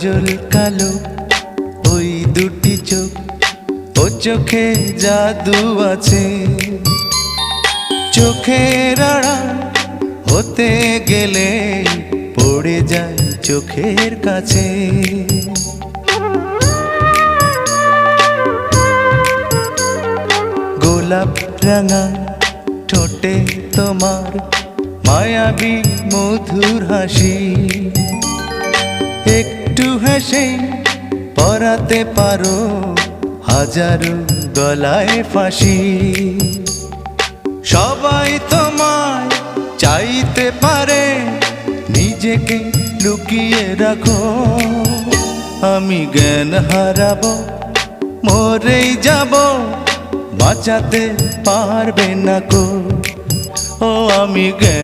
কাজল কালো ওই দুটি চোখ, ও চোখে জাদু আছে। চোখের আড়াল হতে গেলে পড়ে যায় চোখের কাছে। গোলাপ রাঙা ঠোঁটে তোমার মায়াবী মধুর হাসি, একটু হেসে পরাতে পারো হাজারো গলায় ফাঁসি। সবাই তোমায় চাইতে পারে, নিজেকে লুকিয়ে রাখো। আমি জ্ঞান হারাবো, মরেই যাব, বাঁচাতে পারবে না কো। ও আমি জ্ঞান